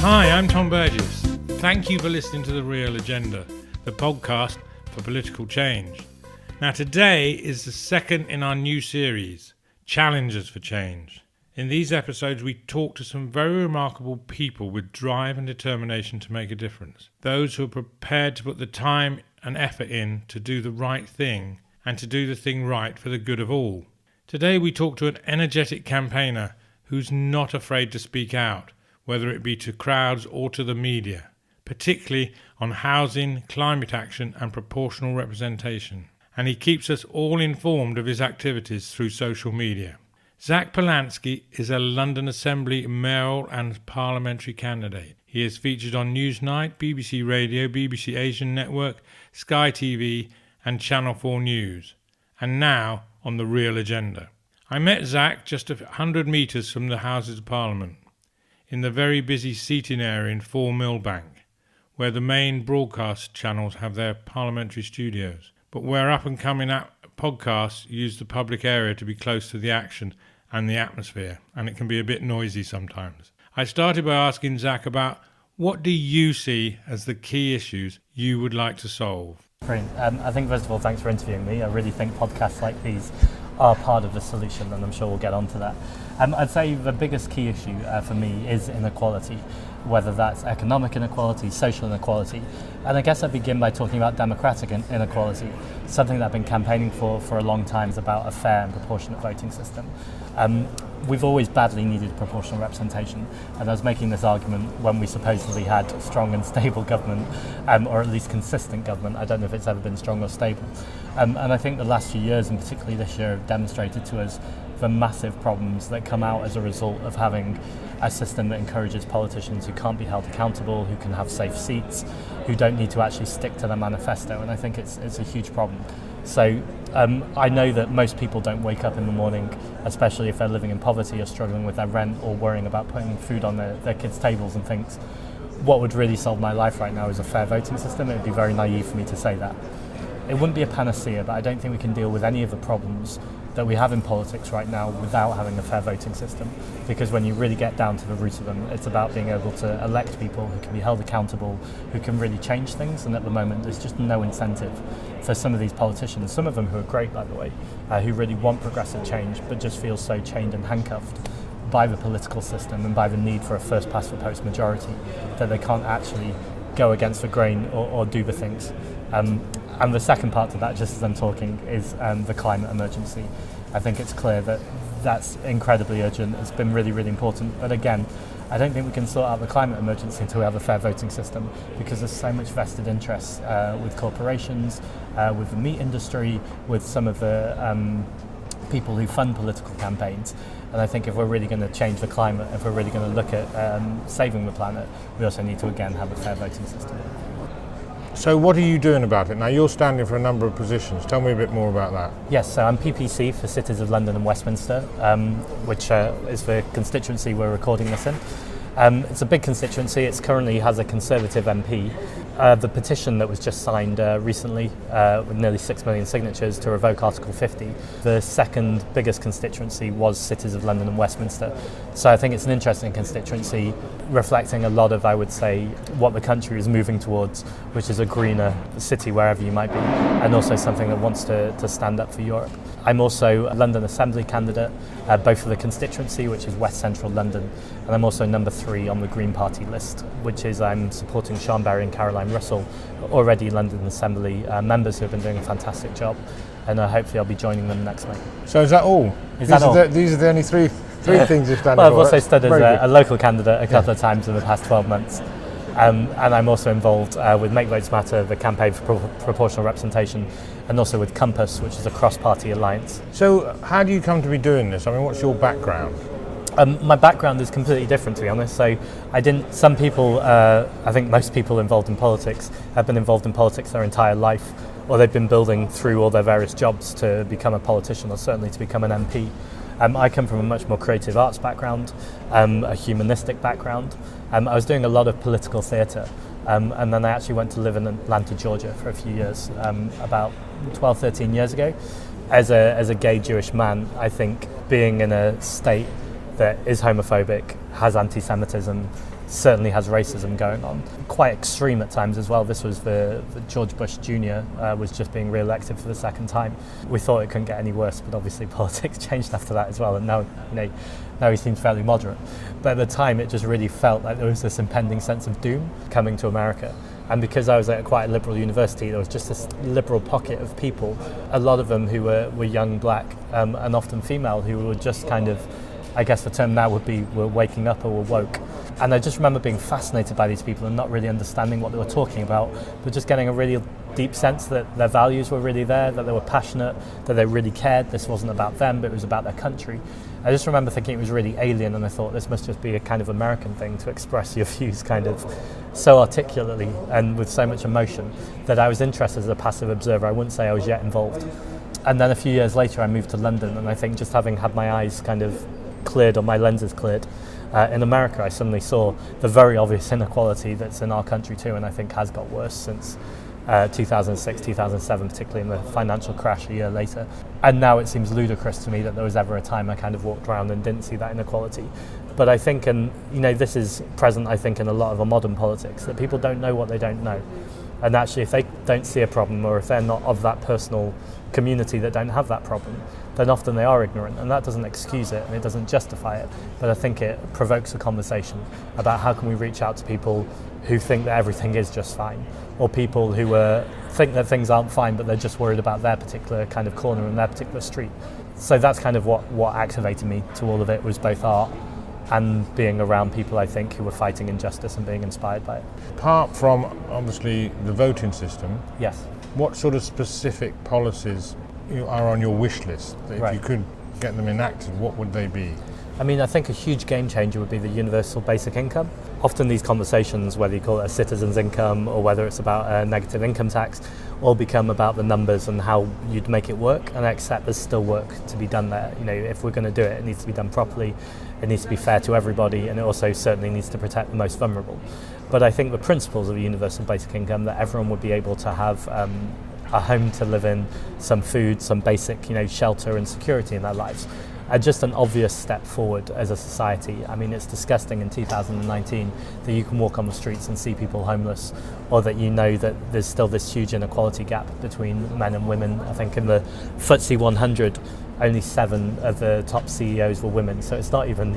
Hi, I'm Tom Burgess. Thank you for listening to The Real Agenda, the podcast for political change. Now today is the second in our new series, Challengers for Change. In these episodes we talk to some very remarkable people with drive and determination to make a difference. Those who are prepared to put the time and effort in to do the right thing and to do the thing right for the good of all. Today we talk to an energetic campaigner who's not afraid to speak out, whether it be to crowds or to the media, particularly on housing, climate action and proportional representation. And he keeps us all informed of his activities through social media. Zack Polanski is a London Assembly mayoral and parliamentary candidate. He is featured on Newsnight, BBC Radio, BBC Asian Network, Sky TV and Channel 4 News, and now on The Real Agenda. I met Zack just 100 metres from the Houses of Parliament, in the very busy seating area in 4 Millbank, where the main broadcast channels have their parliamentary studios, but where up-and-coming podcasts use the public area to be close to the action and the atmosphere, and it can be a bit noisy sometimes. I started by asking Zack about what do you see as the key issues you would like to solve? Brilliant. I think, first of all, thanks for interviewing me. I really think podcasts like these are part of the solution, and I'm sure we'll get onto that. I'd say the biggest key issue for me is inequality, whether that's economic inequality, social inequality. And I guess I'd begin by talking about democratic inequality. Something that I've been campaigning for a long time is about a fair and proportionate voting system. We've always badly needed proportional representation, and I was making this argument when we supposedly had strong and stable government, or at least consistent government. I don't know if it's ever been strong or stable. And I think the last few years, and particularly this year, have demonstrated to us the massive problems that come out as a result of having a system that encourages politicians who can't be held accountable, who can have safe seats, who don't need to actually stick to their manifesto, and I think it's a huge problem. So I know that most people don't wake up in the morning, especially if they're living in poverty or struggling with their rent or worrying about putting food on their kids' tables and things. What would really solve my life right now is a fair voting system. It would be very naive for me to say that. It wouldn't be a panacea, but I don't think we can deal with any of the problems that we have in politics right now without having a fair voting system, because when you really get down to the root of them, it's about being able to elect people who can be held accountable, who can really change things, and at the moment there's just no incentive for some of these politicians, some of them who are great by the way, who really want progressive change but just feel so chained and handcuffed by the political system and by the need for a first past the post majority that they can't actually go against the grain or do the things. And the second part to that, just as I'm talking, is the climate emergency. I think it's clear that that's incredibly urgent. It's been really, really important. But again, I don't think we can sort out the climate emergency until we have a fair voting system, because there's so much vested interest with corporations, with the meat industry, with some of the people who fund political campaigns. And I think if we're really going to change the climate, if we're really going to look at saving the planet, we also need to again have a fair voting system. So what are you doing about it? Now you're standing for a number of positions. Tell me a bit more about that. Yes, so I'm PPC for Cities of London and Westminster, which is the constituency we're recording this in. It's a big constituency. It currently has a Conservative MP. The petition that was just signed recently with nearly 6 million signatures to revoke Article 50, the second biggest constituency was Cities of London and Westminster. So I think it's an interesting constituency, reflecting a lot of, I would say, what the country is moving towards, which is a greener city wherever you might be, and also something that wants to stand up for Europe. I'm also a London Assembly candidate, both for the constituency, which is West Central London, and I'm also number 3 on the Green Party list, which is I'm supporting Sean Berry and Caroline Russell, already London Assembly members who have been doing a fantastic job, and hopefully I'll be joining them next May. So is that all? These are the only three things you've done. Well, I've also stood as a local candidate a couple of times in the past 12 months. And I'm also involved with Make Votes Matter, the campaign for proportional representation, and also with Compass, which is a cross-party alliance. So how do you come to be doing this? I mean, what's your background? My background is completely different, to be honest. So some people, I think most people involved in politics have been involved in politics their entire life, or they've been building through all their various jobs to become a politician, or certainly to become an MP. I come from a much more creative arts background, a humanistic background. I was doing a lot of political theatre, and then I actually went to live in Atlanta, Georgia for a few years, about 12, 13 years ago. as a gay Jewish man, I think being in a state that is homophobic, has anti-Semitism, certainly has racism going on, quite extreme at times as well. This was the George Bush Jr. Was just being re-elected for the second time. We thought it couldn't get any worse, but obviously politics changed after that as well, and now he seems fairly moderate. But at the time it just really felt like there was this impending sense of doom coming to America. And because I was at quite a liberal university, there was just this liberal pocket of people, a lot of them who were young black and often female, who were just kind of, I guess the term now would be, were waking up or were woke. And I just remember being fascinated by these people and not really understanding what they were talking about, but just getting a really deep sense that their values were really there, that they were passionate, that they really cared. This wasn't about them, but it was about their country. I just remember thinking it was really alien, and I thought this must just be a kind of American thing to express your views kind of so articulately and with so much emotion that I was interested as a passive observer. I wouldn't say I was yet involved. And then a few years later I moved to London, and I think just having had my eyes kind of cleared, or my lenses cleared, in America I suddenly saw the very obvious inequality that's in our country too, and I think has got worse since 2006, 2007, particularly in the financial crash a year later. And now it seems ludicrous to me that there was ever a time I kind of walked around and didn't see that inequality. But I think, and this is present, I think, in a lot of our modern politics, that people don't know what they don't know. And actually, if they don't see a problem, or if they're not of that personal community that don't have that problem, then often they are ignorant, and that doesn't excuse it and it doesn't justify it. But I think it provokes a conversation about how can we reach out to people who think that everything is just fine, or people who think that things aren't fine but they're just worried about their particular kind of corner and their particular street. So that's kind of what activated me to all of it, was both art and being around people, I think, who were fighting injustice and being inspired by it. Apart from, obviously, the voting system, yes, what sort of specific policies are on your wish list that if you could get them enacted, what would they be? I mean, I think a huge game changer would be the universal basic income. Often these conversations, whether you call it a citizen's income or whether it's about a negative income tax, all become about the numbers and how you'd make it work. And I accept there's still work to be done there. If we're going to do it, it needs to be done properly. It needs to be fair to everybody, and it also certainly needs to protect the most vulnerable. But I think the principles of a universal basic income, that everyone would be able to have a home to live in, some food, some basic, shelter and security in their lives, are just an obvious step forward as a society. I mean, it's disgusting in 2019 that you can walk on the streets and see people homeless, or that that there's still this huge inequality gap between men and women. I think in the FTSE 100, only 7 of the top CEOs were women, so it's not even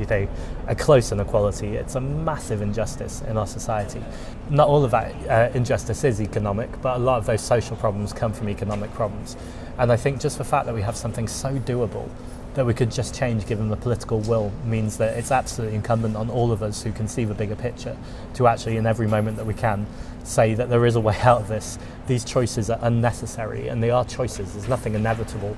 a close inequality. It's a massive injustice in our society. Not all of that injustice is economic, but a lot of those social problems come from economic problems. And I think just the fact that we have something so doable that we could just change given the political will means that it's absolutely incumbent on all of us who can see the bigger picture to actually, in every moment that we can, say that there is a way out of this. These choices are unnecessary, and they are choices. There's nothing inevitable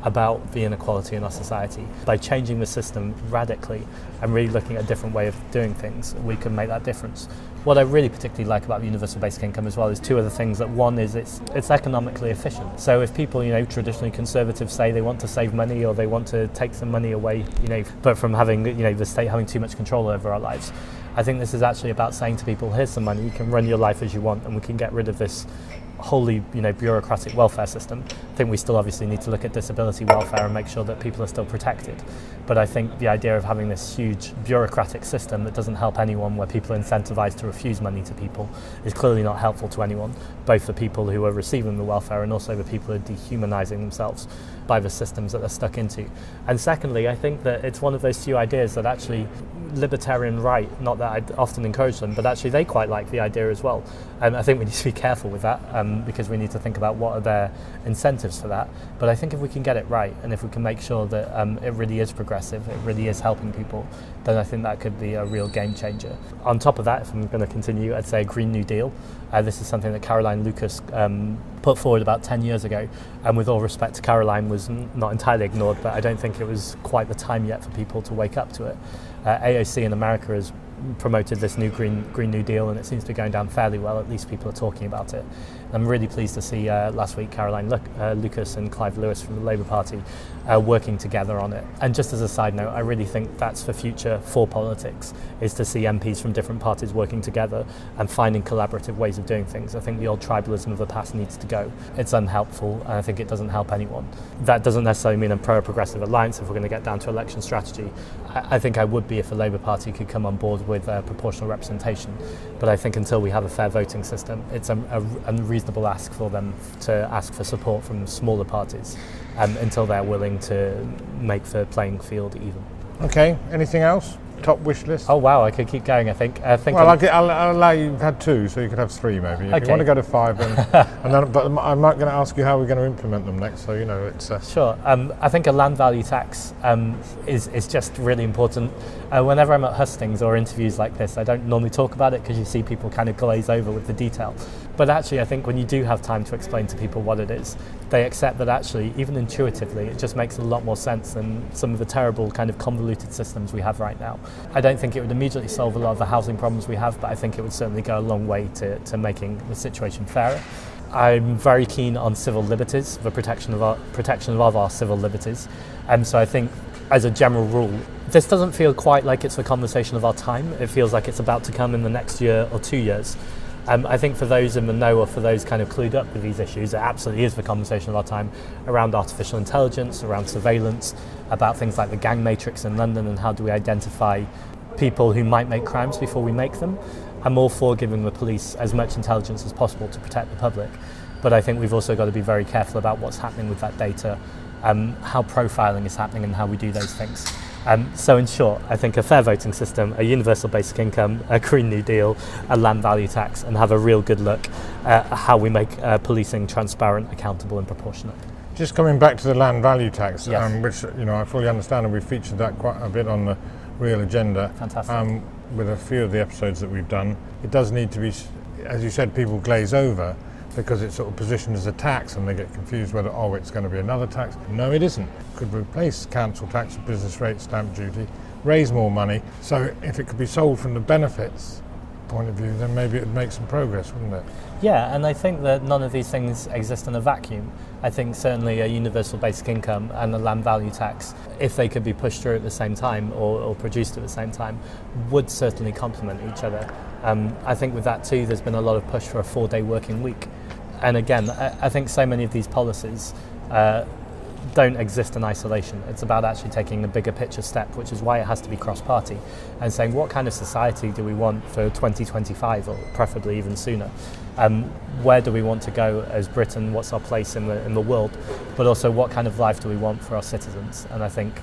about the inequality in our society. By changing the system radically and really looking at a different way of doing things, we can make that difference. What I really particularly like about the universal basic income as well is 2 other things. That one is it's economically efficient. So if people, traditionally conservatives say they want to save money or they want to take some money away, but from having, the state having too much control over our lives, I think this is actually about saying to people, here's some money, you can run your life as you want, and we can get rid of this wholly, bureaucratic welfare system. I think we still obviously need to look at disability welfare and make sure that people are still protected. But I think the idea of having this huge bureaucratic system that doesn't help anyone, where people are incentivized to refuse money to people, is clearly not helpful to anyone, both the people who are receiving the welfare and also the people who are dehumanizing themselves by the systems that they're stuck into. And secondly, I think that it's one of those few ideas that actually libertarian right, not that I'd often encourage them, but actually they quite like the idea as well. And I think we need to be careful with that because we need to think about what are their incentives for that. But I think if we can get it right, and if we can make sure that it really is progressive, it really is helping people, then I think that could be a real game changer. On top of that, if I'm going to continue, I'd say a Green New Deal. This is something that Caroline Lucas put forward about 10 years ago, and with all respect to Caroline, was not entirely ignored, but I don't think it was quite the time yet for people to wake up to it. AOC in America has promoted this new Green New Deal, and it seems to be going down fairly well. At least people are talking about it. I'm really pleased to see last week Caroline Lucas and Clive Lewis from the Labour Party working together on it. And just as a side note, I really think that's the future for politics, is to see MPs from different parties working together and finding collaborative ways of doing things. I think the old tribalism of the past needs to go. It's unhelpful, and I think it doesn't help anyone. That doesn't necessarily mean I'm pro-progressive alliance if we're going to get down to election strategy. I think I would be if the Labour Party could come on board with proportional representation. But I think until we have a fair voting system, it's a unreasonable ask for them to ask for support from smaller parties until they're willing to make the playing field even. Okay, anything else? Top wish list? Oh wow, I could keep going, I think. Well, I'll allow you, you've had 2, so you could have 3 maybe. If you want to go to 5, but I'm not going to ask you how we're going to implement them next, so it's... Sure. I think a land value tax is just really important. Whenever I'm at hustings or interviews like this, I don't normally talk about it because you see people kind of glaze over with the detail. But actually, I think when you do have time to explain to people what it is, they accept that actually, even intuitively, it just makes a lot more sense than some of the terrible kind of convoluted systems we have right now. I don't think it would immediately solve a lot of the housing problems we have, but I think it would certainly go a long way to making the situation fairer. I'm very keen on civil liberties, the protection of our civil liberties. So I think, as a general rule, this doesn't feel quite like it's the conversation of our time. It feels like it's about to come in the next year or 2 years. I think for those in the know or for those kind of clued up with these issues, it absolutely is the conversation of our time around artificial intelligence, around surveillance, about things like the gang matrix in London and how do we identify people who might make crimes before we make them. I'm all for giving the police as much intelligence as possible to protect the public, but I think we've also got to be very careful about what's happening with that data, how profiling is happening and how we do those things. So in short, I think a fair voting system, a universal basic income, a Green New Deal, a land value tax, and have a real good look at how we make policing transparent, accountable and proportionate. Just coming back to the land value tax, yes. Which I fully understand, and we've featured that quite a bit on the Real Agenda. Fantastic. With a few of the episodes that we've done. It does need to be, as you said, people glaze over because it's sort of positioned as a tax and they get confused whether, it's going to be another tax. No, it isn't. Could replace council tax, business rate, stamp duty, raise more money. So if it could be sold from the benefits point of view, then maybe it would make some progress, wouldn't it? Yeah, and I think that none of these things exist in a vacuum. I think certainly a universal basic income and a land value tax, if they could be pushed through at the same time or produced at the same time, would certainly complement each other. I think with that too, there's been a lot of push for a 4-day working week. And again, I think so many of these policies don't exist in isolation. It's about actually taking a bigger picture step, which is why it has to be cross-party, and saying what kind of society do we want for 2025, or preferably even sooner. Where do we want to go as Britain? What's our place in the world? But also, what kind of life do we want for our citizens? And I think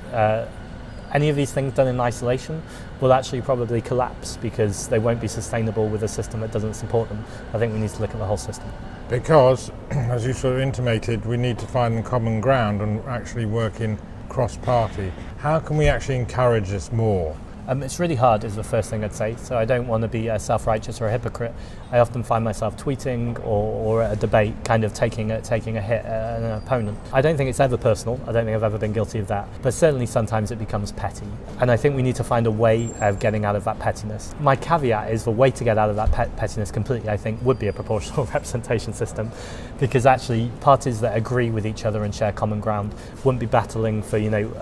any of these things done in isolation will actually probably collapse because they won't be sustainable with a system that doesn't support them. I think we need to look at the whole system. Because, as you sort of intimated, we need to find common ground and actually work in cross-party. How can we actually encourage this more? It's really hard is the first thing I'd say, so I don't want to be self-righteous or a hypocrite. I often find myself tweeting or at a debate kind of taking a hit at an opponent. I don't think it's ever personal, I don't think I've ever been guilty of that, but certainly sometimes it becomes petty. And I think we need to find a way of getting out of that pettiness. My caveat is the way to get out of that pettiness completely, I think, would be a proportional representation system, because actually parties that agree with each other and share common ground wouldn't be battling for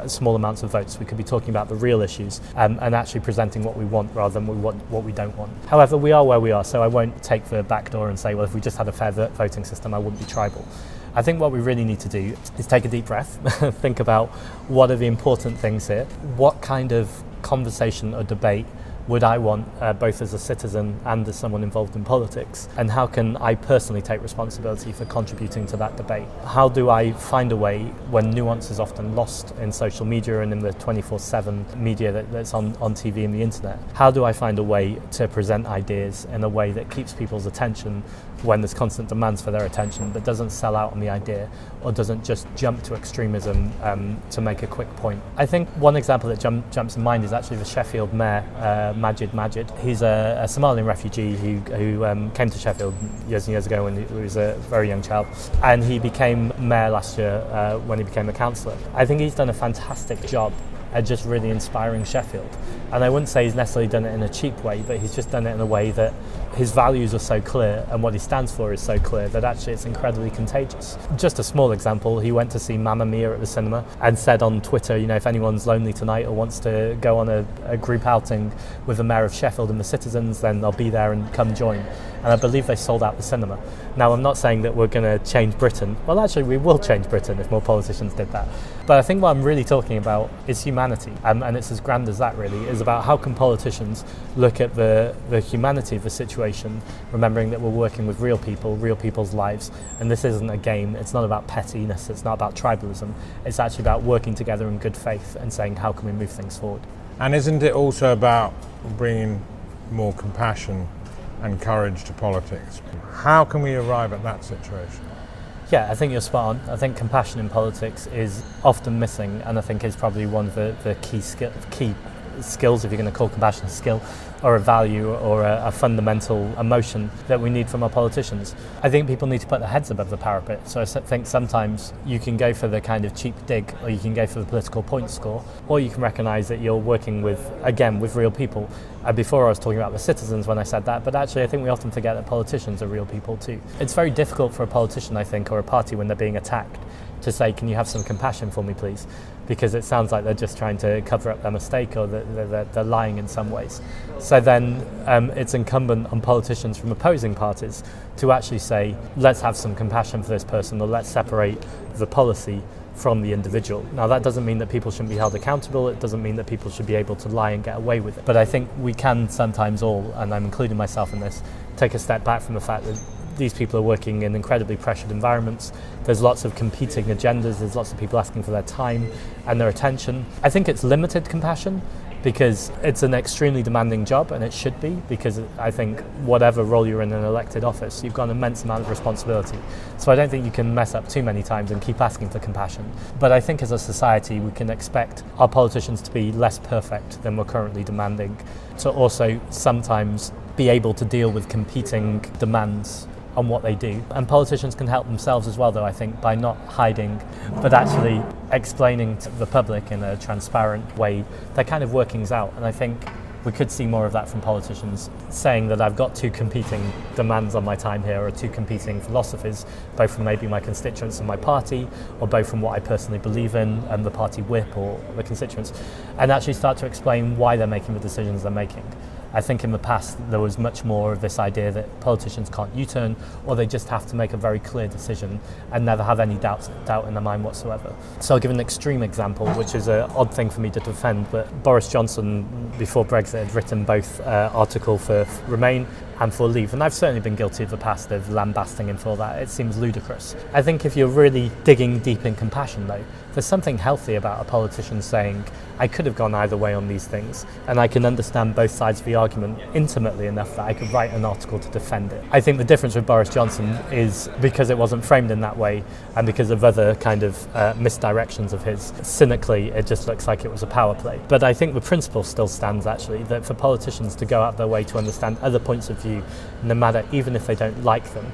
small amounts of votes. We could be talking about the real issues and actually presenting what we want rather than what we don't want. However, we are where we are, so I won't take the back door and say, well, if we just had a fair voting system, I wouldn't be tribal. I think what we really need to do is take a deep breath, think about what are the important things here, what kind of conversation or debate would I want both as a citizen and as someone involved in politics, and how can I personally take responsibility for contributing to that debate? How do I find a way, when nuance is often lost in social media and in the 24/7 media that's on TV and the internet, how do I find a way to present ideas in a way that keeps people's attention when there's constant demands for their attention, but doesn't sell out on the idea or doesn't just jump to extremism to make a quick point? I think one example that jumps in mind is actually the Sheffield mayor, Majid. He's a Somalian refugee who came to Sheffield years and years ago when he was a very young child, and he became mayor last year when he became a councillor. I think he's done a fantastic job at just really inspiring Sheffield. And I wouldn't say he's necessarily done it in a cheap way, but he's just done it in a way that his values are so clear and what he stands for is so clear that actually it's incredibly contagious. Just a small example, he went to see Mamma Mia at the cinema and said on Twitter, if anyone's lonely tonight or wants to go on a group outing with the Mayor of Sheffield and the citizens, then I'll be there and come join. And I believe they sold out the cinema. Now, I'm not saying that we're going to change Britain. Well, actually, we will change Britain if more politicians did that. But I think what I'm really talking about is humanity. And it's as grand as that, really. It's about how can politicians look at the humanity of the situation, remembering that we're working with real people, real people's lives. And this isn't a game. It's not about pettiness. It's not about tribalism. It's actually about working together in good faith and saying, how can we move things forward? And isn't it also about bringing more compassion and courage to politics? How can we arrive at that situation? Yeah, I think you're spot on. I think compassion in politics is often missing, and I think is probably one of the key skills, if you're going to call compassion a skill, or a value, or a fundamental emotion that we need from our politicians. I think people need to put their heads above the parapet. So I think sometimes you can go for the kind of cheap dig, or you can go for the political point score, or you can recognise that you're working with real people. Before I was talking about the citizens when I said that, but actually I think we often forget that politicians are real people too. It's very difficult for a politician, I think, or a party when they're being attacked, to say, can you have some compassion for me, please? Because it sounds like they're just trying to cover up their mistake, or that they're lying in some ways. So then it's incumbent on politicians from opposing parties to actually say, let's have some compassion for this person, or let's separate the policy from the individual. Now, that doesn't mean that people shouldn't be held accountable. It doesn't mean that people should be able to lie and get away with it. But I think we can sometimes all, and I'm including myself in this, take a step back from the fact that these people are working in incredibly pressured environments. There's lots of competing agendas. There's lots of people asking for their time and their attention. I think it's limited compassion because it's an extremely demanding job, and it should be, because I think whatever role you're in an elected office, you've got an immense amount of responsibility. So I don't think you can mess up too many times and keep asking for compassion. But I think as a society, we can expect our politicians to be less perfect than we're currently demanding, to also sometimes be able to deal with competing demands on what they do. And politicians can help themselves as well, though, I think, by not hiding, but actually explaining to the public in a transparent way their kind of workings out. And I think we could see more of that from politicians, saying that I've got two competing demands on my time here, or two competing philosophies, both from maybe my constituents and my party, or both from what I personally believe in and the party whip or the constituents, and actually start to explain why they're making the decisions they're making. I think in the past there was much more of this idea that politicians can't U-turn, or they just have to make a very clear decision and never have any doubt in their mind whatsoever. So I'll give an extreme example, which is an odd thing for me to defend, but Boris Johnson, before Brexit, had written both article for Remain and for Leave, and I've certainly been guilty of the past of lambasting him for that. It seems ludicrous. I think if you're really digging deep in compassion, though, there's something healthy about a politician saying, I could have gone either way on these things, and I can understand both sides of the argument intimately enough that I could write an article to defend it. I think the difference with Boris Johnson is because it wasn't framed in that way, and because of other kind of misdirections of his, cynically it just looks like it was a power play. But I think the principle still stands, actually, that for politicians to go out their way to understand other points of view, no matter, even if they don't like them,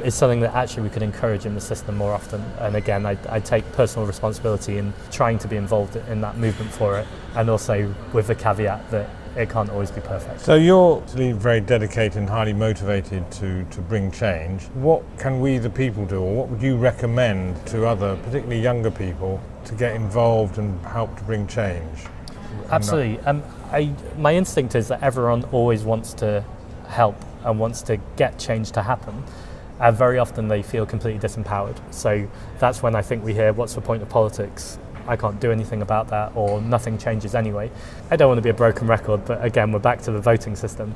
is something that actually we could encourage in the system more often. And again, I take personal responsibility in trying to be involved in that movement for it, and also with the caveat that it can't always be perfect. So you're very dedicated and highly motivated to bring change. What can we the people do, or what would you recommend to other, particularly younger people, to get involved and help to bring change? Absolutely. My instinct is that everyone always wants to help and wants to get change to happen. Very often they feel completely disempowered. So that's when I think we hear, what's the point of politics? I can't do anything about that, or nothing changes anyway. I don't want to be a broken record, but again, we're back to the voting system.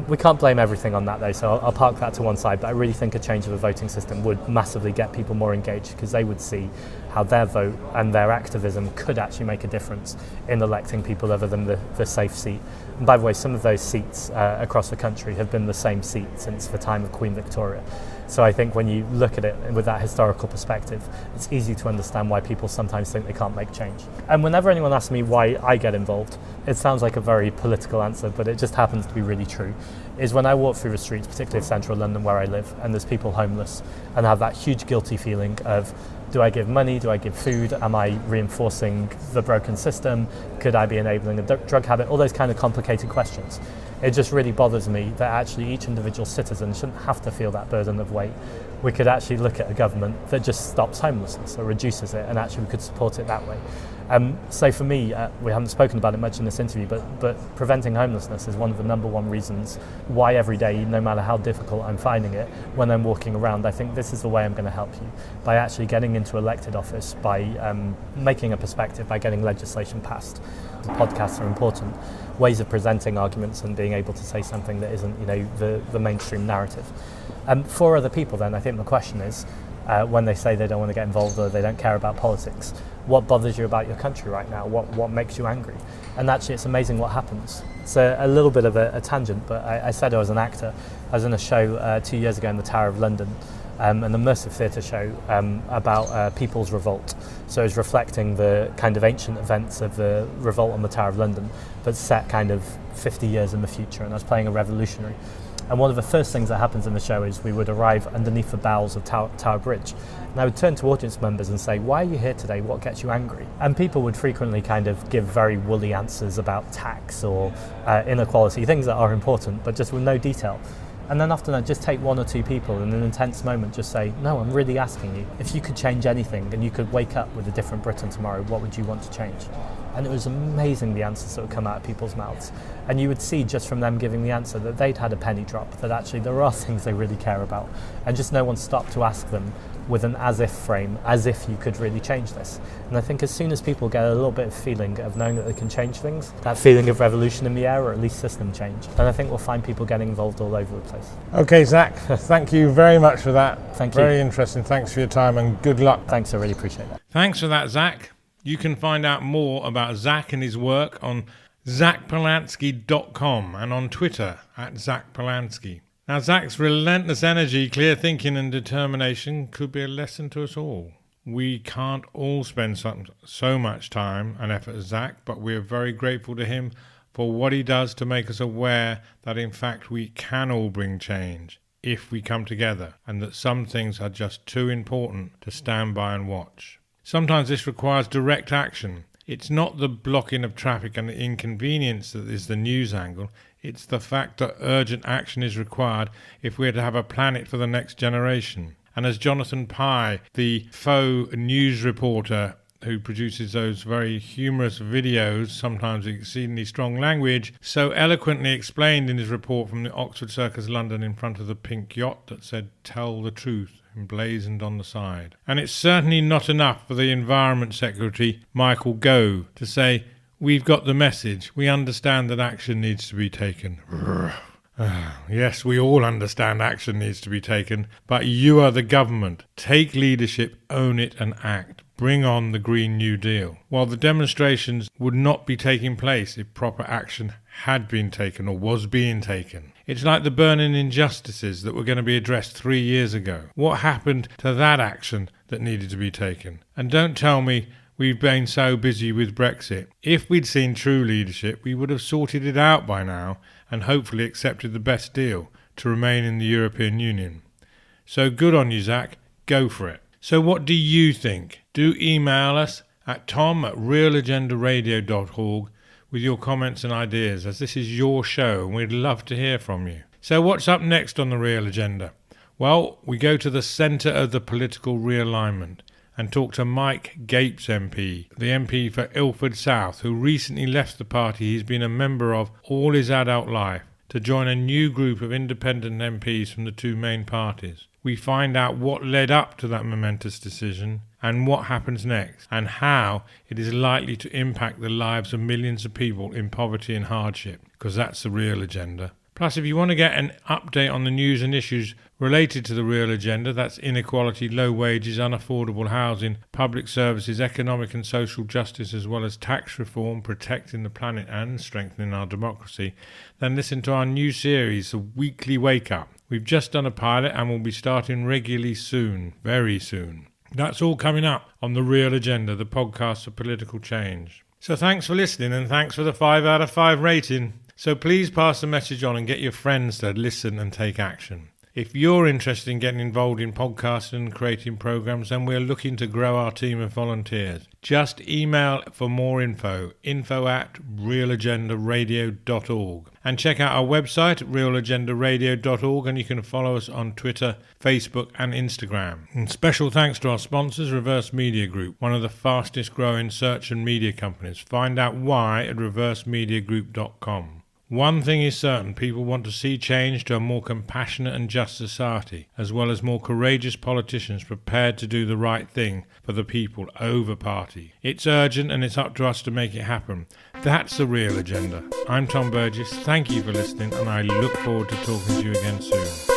We can't blame everything on that, though, so I'll park that to one side. But I really think a change of the voting system would massively get people more engaged, because they would see how their vote and their activism could actually make a difference in electing people other than the safe seat. And by the way, some of those seats across the country have been the same seat since the time of Queen Victoria. So I think when you look at it with that historical perspective, it's easy to understand why people sometimes think they can't make change. And whenever anyone asks me why I get involved, it sounds like a very political answer, but it just happens to be really true, is when I walk through the streets, particularly of central London where I live, and there's people homeless, and I have that huge guilty feeling of, Do I give money? Do I give food? Am I reinforcing the broken system? Could I be enabling a drug habit? All those kind of complicated questions. It just really bothers me that actually each individual citizen shouldn't have to feel that burden of weight. We could actually look at a government that just stops homelessness or reduces it, and actually we could support it that way. So for me, we haven't spoken about it much in this interview, but preventing homelessness is one of the number one reasons why every day, no matter how difficult I'm finding it, when I'm walking around, I think this is the way I'm going to help you, by actually getting into elected office, by making a perspective, by getting legislation passed. The podcasts are important ways of presenting arguments and being able to say something that isn't, the mainstream narrative. For other people then, I think the question is, when they say they don't want to get involved or they don't care about politics, what bothers you about your country right now? What makes you angry? And actually it's amazing what happens. It's a little bit of a tangent, but I said I was an actor. I was in a show 2 years ago in the Tower of London, an immersive theatre show about people's revolt. So it was reflecting the kind of ancient events of the revolt on the Tower of London, but set kind of 50 years in the future, and I was playing a revolutionary. And one of the first things that happens in the show is we would arrive underneath the bowels of Tower Bridge. And I would turn to audience members and say, why are you here today? What gets you angry? And people would frequently kind of give very woolly answers about tax or inequality, things that are important, but just with no detail. And then often I'd just take one or two people in an intense moment, just say, no, I'm really asking you, if you could change anything and you could wake up with a different Britain tomorrow, what would you want to change? And it was amazing the answers that would come out of people's mouths. And you would see just from them giving the answer that they'd had a penny drop, that actually there are things they really care about. And just no one stopped to ask them with an as-if frame, as if you could really change this. And I think as soon as people get a little bit of feeling of knowing that they can change things, that feeling of revolution in the air, or at least system change, then I think we'll find people getting involved all over the place. Okay, Zack, thank you very much for that. Thank you. Very interesting. Thanks for your time and good luck. Thanks, I really appreciate that. Thanks for that, Zack. You can find out more about Zack and his work on zackpolanski.com and on Twitter @ZackPolanski. Now, Zack's relentless energy, clear thinking and determination could be a lesson to us all. We can't all spend so much time and effort as Zack, but we're very grateful to him for what he does to make us aware that in fact we can all bring change if we come together, and that some things are just too important to stand by and watch. Sometimes this requires direct action. It's not the blocking of traffic and the inconvenience that is the news angle. It's the fact that urgent action is required if we're to have a planet for the next generation. And as Jonathan Pye, the faux news reporter who produces those very humorous videos, sometimes exceedingly strong language, so eloquently explained in his report from the Oxford Circus London in front of the pink yacht that said, "Tell the truth," emblazoned on the side. And it's certainly not enough for the Environment Secretary, Michael Gove, to say, "We've got the message. We understand that action needs to be taken." Yes, we all understand action needs to be taken, but you are the government. Take leadership, own it and act. Bring on the Green New Deal. While the demonstrations would not be taking place if proper action had been taken or was being taken. It's like the burning injustices that were going to be addressed 3 years ago. What happened to that action that needed to be taken? And don't tell me we've been so busy with Brexit. If we'd seen true leadership, we would have sorted it out by now and hopefully accepted the best deal to remain in the European Union. So good on you, Zack. Go for it. So what do you think? Do email us at tom@realagendaradio.org with your comments and ideas, as this is your show and we'd love to hear from you. So what's up next on the Real Agenda? Well, we go to the centre of the political realignment and talk to Mike Gapes MP, the MP for Ilford South, who recently left the party he's been a member of all his adult life to join a new group of independent MPs from the two main parties. We find out what led up to that momentous decision and what happens next, and how it is likely to impact the lives of millions of people in poverty and hardship, because that's the real agenda. Plus, if you want to get an update on the news and issues related to the real agenda, that's inequality, low wages, unaffordable housing, public services, economic and social justice, as well as tax reform, protecting the planet and strengthening our democracy, then listen to our new series, The Weekly Wake Up. We've just done a pilot and we'll be starting regularly soon, very soon. That's all coming up on The Real Agenda, the podcast for political change. So thanks for listening, and thanks for the 5 out of 5 rating. So please pass the message on and get your friends to listen and take action. If you're interested in getting involved in podcasting and creating programs, then we're looking to grow our team of volunteers. Just email for more info@realagendaradio.org, and check out our website at realagendaradio.org, and you can follow us on Twitter, Facebook and Instagram. And special thanks to our sponsors, Reverse Media Group, one of the fastest growing search and media companies. Find out why at reversemediagroup.com. One thing is certain, people want to see change to a more compassionate and just society, as well as more courageous politicians prepared to do the right thing for the people over party. It's urgent and it's up to us to make it happen. That's the real agenda. I'm Tom Burgess, thank you for listening, and I look forward to talking to you again soon.